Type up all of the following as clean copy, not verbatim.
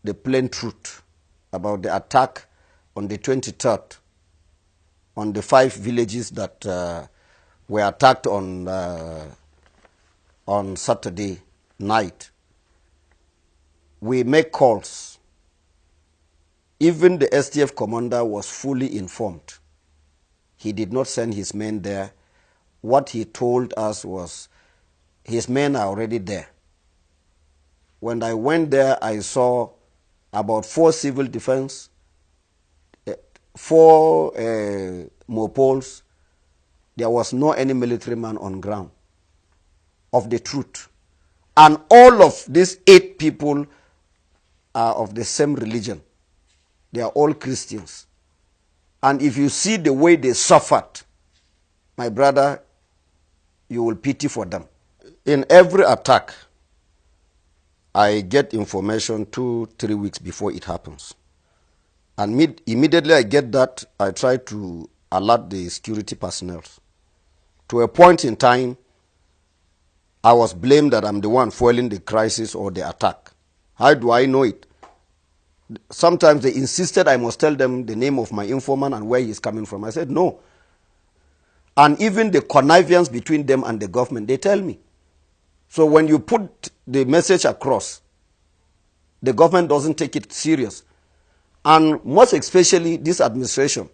the plain truth about the attack on the 23rd on the 5 villages that were attacked on Saturday night. We make calls. Even the STF commander was fully informed. He did not send his men there. What he told us was his men are already there. When I went there, I saw about 4 civil defense, 4 mopols. There was no any military man on ground of the truth. And all of these 8 people are of the same religion. They are all Christians. And if you see the way they suffered, my brother, you will pity for them. In every attack, I get information 2-3 weeks before it happens. And immediately I get that, I try to alert the security personnel. To a point in time, I was blamed that I'm the one fueling the crisis or the attack. How do I know it? Sometimes they insisted I must tell them the name of my informant and where he's coming from. I said, no. And even the connivance between them and the government, they tell me. So when you put the message across, the government doesn't take it serious. And most especially this administration,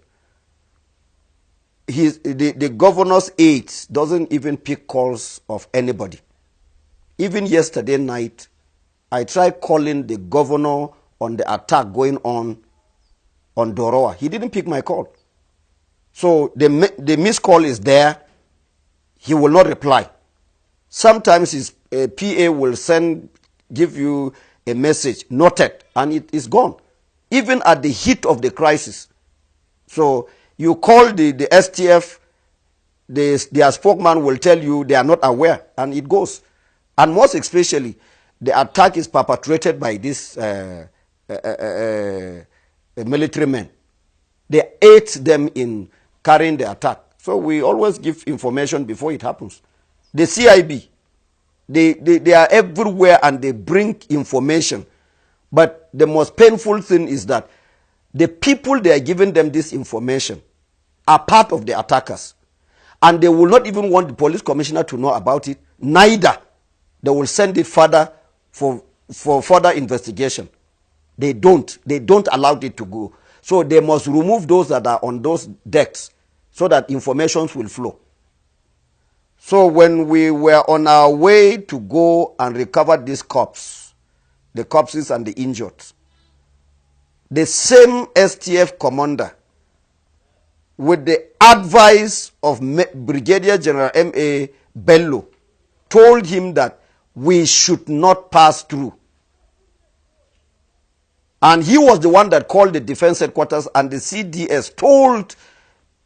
the governor's aides doesn't even pick calls of anybody. Even yesterday night, I tried calling the governor on the attack going on Doroa. He didn't pick my call. So the missed call is there. He will not reply. Sometimes his PA will give you a message, noted, and it is gone. Even at the heat of the crisis. So you call the STF, their spokesman will tell you they are not aware, and it goes. And most especially, the attack is perpetrated by these military men. They aid them in carrying the attack. So we always give information before it happens. The CIB, they are everywhere and they bring information. But the most painful thing is that the people they are giving them this information are part of the attackers. And they will not even want the police commissioner to know about it. Neither. They will send it further for further investigation. They don't allow it to go. So they must remove those that are on those decks so that information will flow. So when we were on our way to go and recover these corpses, the corpses and the injured, the same STF commander, with the advice of Brigadier General M.A. Bello, told him that we should not pass through. And he was the one that called the defense headquarters, and the CDS told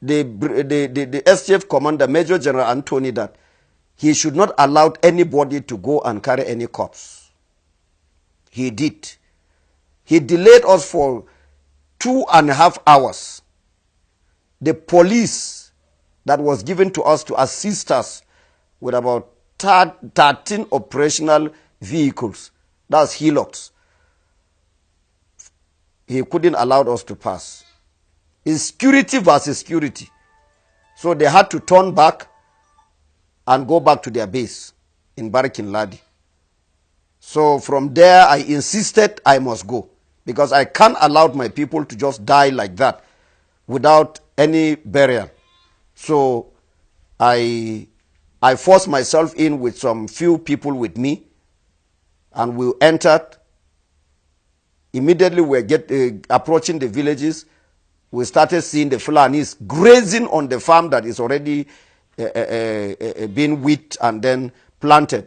the STF commander, Major General Anthony, that he should not allow anybody to go and carry any corpse. He did. He delayed us for 2.5 hours. The police that was given to us to assist us with about 13 operational vehicles, that's Hilux, he couldn't allow us to pass. It's security versus security. So they had to turn back and go back to their base in Barikin Ladi. So from there, I insisted I must go because I can't allow my people to just die like that without any burial. So I forced myself in with some few people with me, and we entered. Immediately we approaching the villages, we started seeing the Fulanis grazing on the farm that is already being wheat and then planted.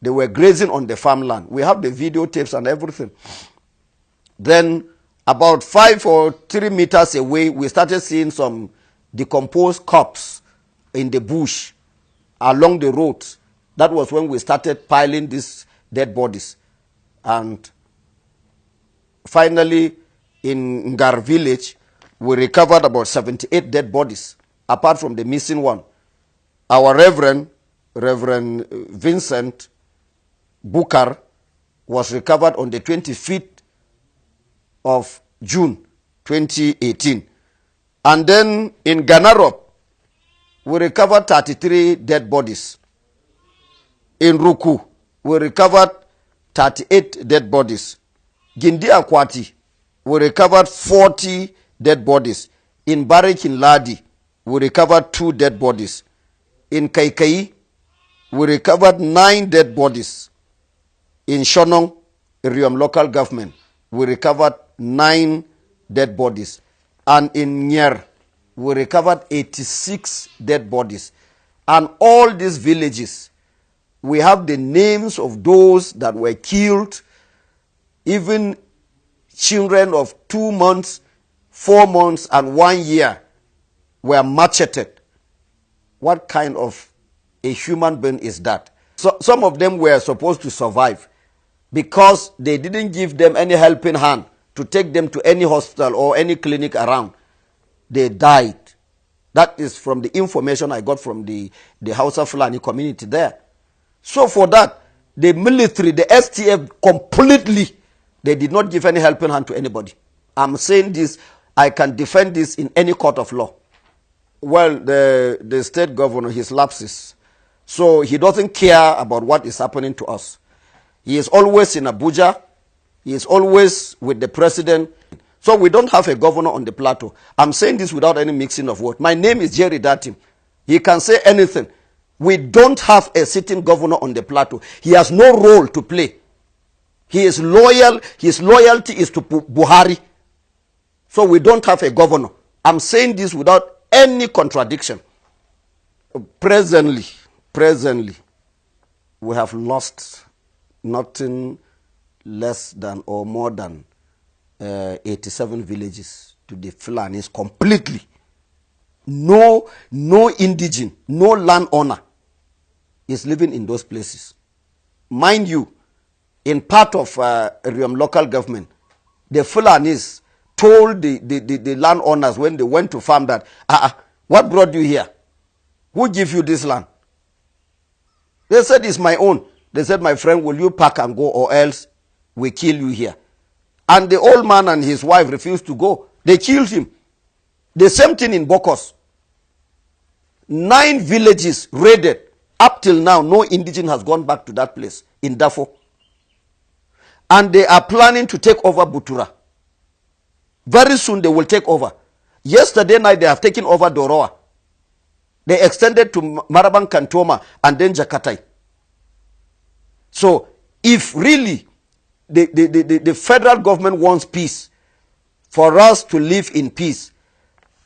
They were grazing on the farmland. We have the videotapes and everything. Then about 5 or 3 meters away, we started seeing some decomposed corpses in the bush along the roads. That was when we started piling these dead bodies. And finally, in Ngar village, we recovered about 78 dead bodies, apart from the missing one. Our Reverend Vincent Bukar, was recovered on the 25th of June 2018. And then in Ganarop, we recovered 33 dead bodies. In Ruku, we recovered 38 dead bodies. Gindi Akwati, we recovered 40 dead bodies. In Barik in Ladi, we recovered 2 dead bodies. In Kaikai, we recovered 9 dead bodies. In Shonong, Iriam local government, we recovered 9 dead bodies. And in Nyer, we recovered 86 dead bodies. And all these villages, we have the names of those that were killed, even children of 2 months, 4 months, and 1 year were macheted. What kind of a human being is that? So some of them were supposed to survive because they didn't give them any helping hand to take them to any hospital or any clinic around. They died. That is from the information I got from the Hausa Fulani community there. So for that, the military, the STF completely, they did not give any helping hand to anybody. I'm saying this, I can defend this in any court of law. Well, the state governor, his lapses. So he doesn't care about what is happening to us. He is always in Abuja. He is always with the president. So we don't have a governor on the plateau. I'm saying this without any mixing of words. My name is Jerry Datim. He can say anything. We don't have a sitting governor on the plateau. He has no role to play. He is loyal. His loyalty is to Buhari. So we don't have a governor. I'm saying this without any contradiction. Presently, we have lost nothing less than or more than 87 villages to the Fulanis completely. No indigene, no landowner is living in those places. Mind you, in part of Riam local government, the Fulanis told the landowners when they went to farm that, what brought you here? Who gave you this land? They said, it's my own. They said, my friend, will you pack and go or else we kill you here? And the old man and his wife refused to go. They killed him. The same thing in Bokos. 9 villages raided. Up till now, no indigene has gone back to that place in Darfur. And they are planning to take over Butura. Very soon they will take over. Yesterday night they have taken over Doroa. They extended to Marabang Kantoma and then Jakatai. So if really the federal government wants peace, for us to live in peace,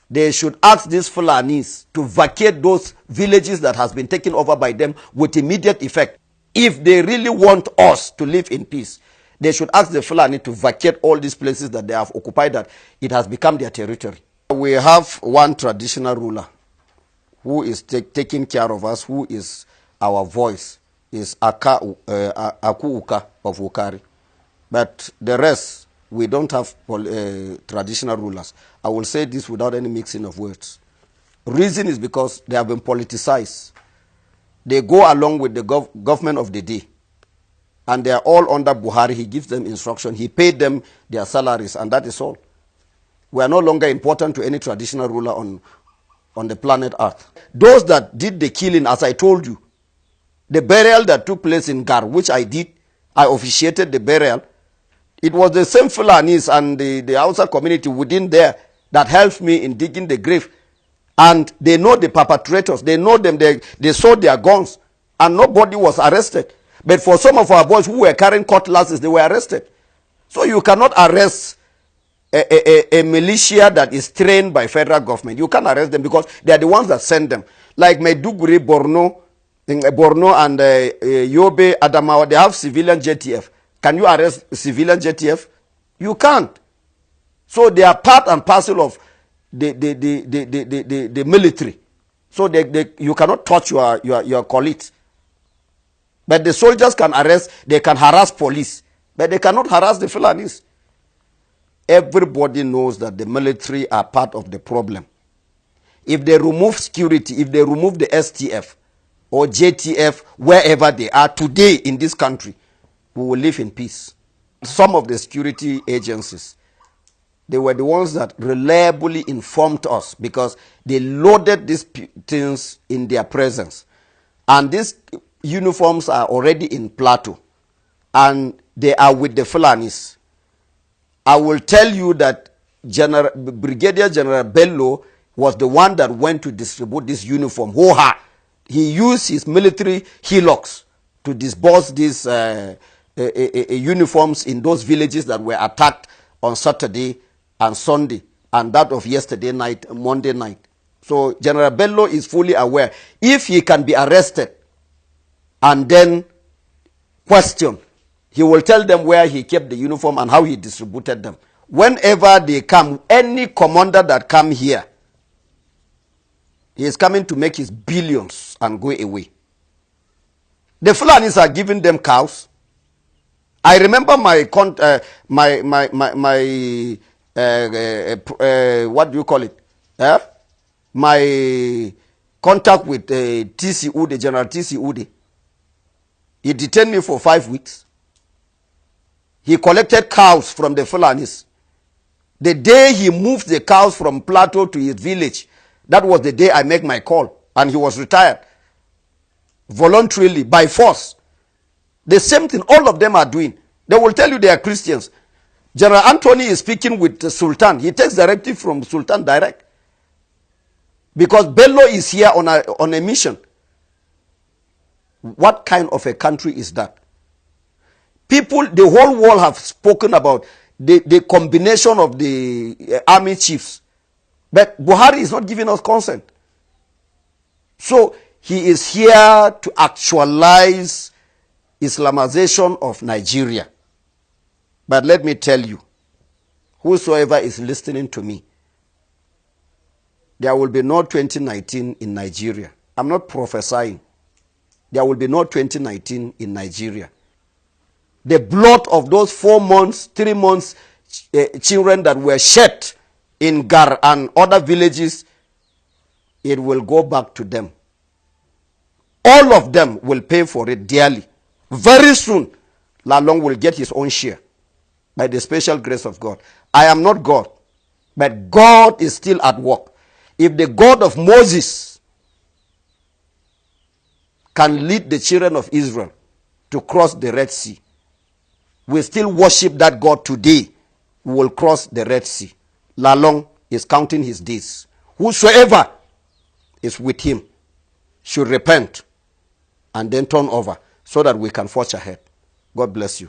they should ask these Fulanis to vacate those villages that has been taken over by them with immediate effect. If they really want us to live in peace, they should ask the Fulani to vacate all these places that they have occupied, that it has become their territory. We have one traditional ruler who is taking care of us, who is our voice, is Aku Uka of Ukari. But the rest, we don't have traditional rulers. I will say this without any mixing of words. Reason is because they have been politicized. They go along with the government of the day. And they are all under Buhari. He gives them instruction. He paid them their salaries, and that is all. We are no longer important to any traditional ruler on the planet Earth. Those that did the killing, as I told you, the burial that took place in Gar, which I did, I officiated the burial. It was the same Fulanis and the outside community within there that helped me in digging the grave. And they know the perpetrators. They know them. They saw their guns. And nobody was arrested. But for some of our boys who were carrying cutlasses, they were arrested. So you cannot arrest a militia that is trained by federal government. You can't arrest them because they are the ones that send them. Like Maiduguri, Borno and Yobe, Adamawa, they have civilian JTF. Can you arrest civilian JTF? You can't. So they are part and parcel of the military. So you cannot touch your colleagues. But the soldiers can arrest, they can harass police, but they cannot harass the Fulanis. Everybody knows that the military are part of the problem. If they remove security, if they remove the STF or JTF, wherever they are today in this country, we will live in peace. Some of the security agencies, they were the ones that reliably informed us because they loaded these things in their presence. And these uniforms are already in Plateau. And they are with the Fulanis. I will tell you that Brigadier General Bello was the one that went to distribute this uniform. He used his military hillocks to disburse these uniforms in those villages that were attacked on Saturday and Sunday, and that of yesterday night, Monday night. So General Bello is fully aware. If he can be arrested and then questioned, he will tell them where he kept the uniform and how he distributed them. Whenever they come, any commander that come here, he is coming to make his billions and go away. The Fulanis are giving them cows. I remember what do you call it? My contact with TC Ude, General TC Ude. He detained me for 5 weeks. He collected cows from the Fulanis. The day he moved the cows from Plateau to his village, that was the day I make my call, and he was retired voluntarily by force. The same thing all of them are doing. They will tell you they are Christians. General Anthony is speaking with the Sultan. He takes directive from Sultan direct. Because Bello is here on a mission. What kind of a country is that? People, the whole world have spoken about the combination of the army chiefs. But Buhari is not giving us consent. So he is here to actualize Islamization of Nigeria. But let me tell you, whosoever is listening to me, there will be no 2019 in Nigeria. I'm not prophesying. There will be no 2019 in Nigeria. The blood of those 4 months, 3 months children that were shed in Gar and other villages, it will go back to them. All of them will pay for it dearly. Very soon, Lalong will get his own share by the special grace of God. I am not God, but God is still at work. If the God of Moses can lead the children of Israel to cross the Red Sea, we still worship that God today. We will cross the Red Sea. Lalong is counting his days. Whosoever is with him should repent and then turn over so that we can forge ahead. God bless you.